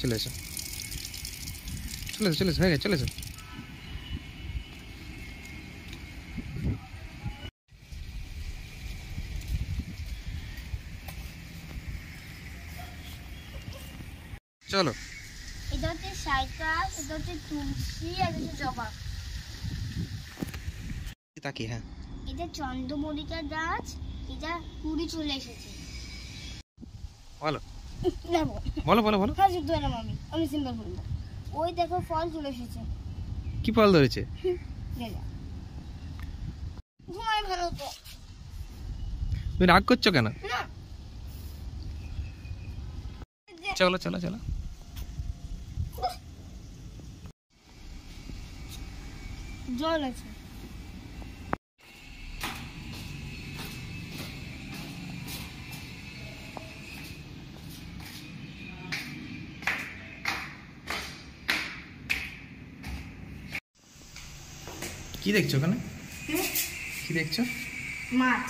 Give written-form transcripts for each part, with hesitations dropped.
চলে এসো হয়ে গেছে, চলে এসো। চলো, এটা হচ্ছে সাইকাস, এটা হচ্ছে তুলসী, আর এটা হচ্ছে জবা। তাকি হ্যাঁ, এটা চন্দ্রমল্লিকা গাছ, এটা কুড়ি চলে এসেছে। বলো দেখো, বলো বলো বলো। হ্যাঁ শুধু এলাম আমি সিম্পল বলবো। ওই দেখো ফল চলে এসেছে। কি ফল ধরেছে? ঘুমাই ভালো তো। তুমি রাগ করছো কেন? না চলো চলো চলো। জল আছে। কি দেখছো ওখানে? কি দেখছো? মাছ।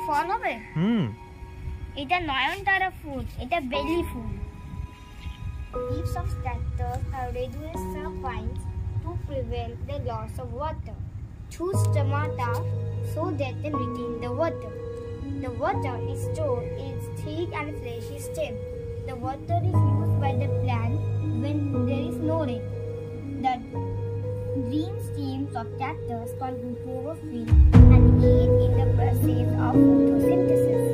ফল হবে? এটা নয়নতারা ফুল, এটা বেলি ফুল। Leaves of cactus are reduced vines to prevent the loss of water. Choose stomata so that they retain the water. The water is stored in its thick and fleshy stem. The water is used by the plant when there is no rain. The green stems of cactus contain chlorophyll and aid in the process of photosynthesis.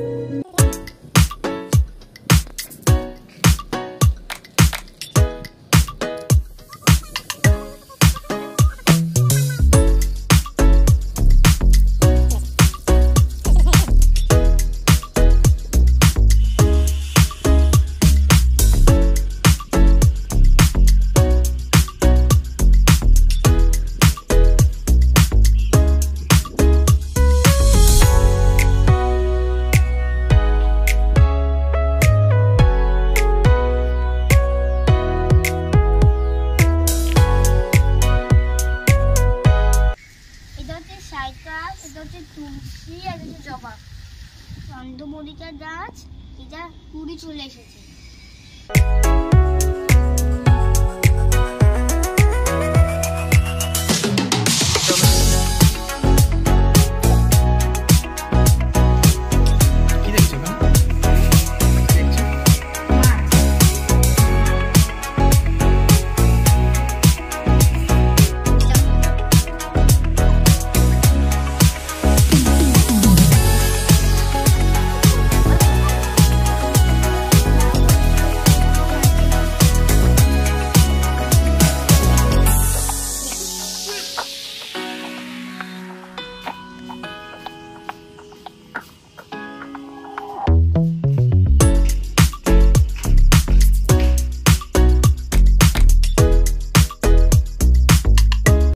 Cycas, এটা হচ্ছে তুলসী, আর এটা হচ্ছে জবা। চন্দ্রমল্লিকা গাছ, এটা কুড়ি চলে এসেছে।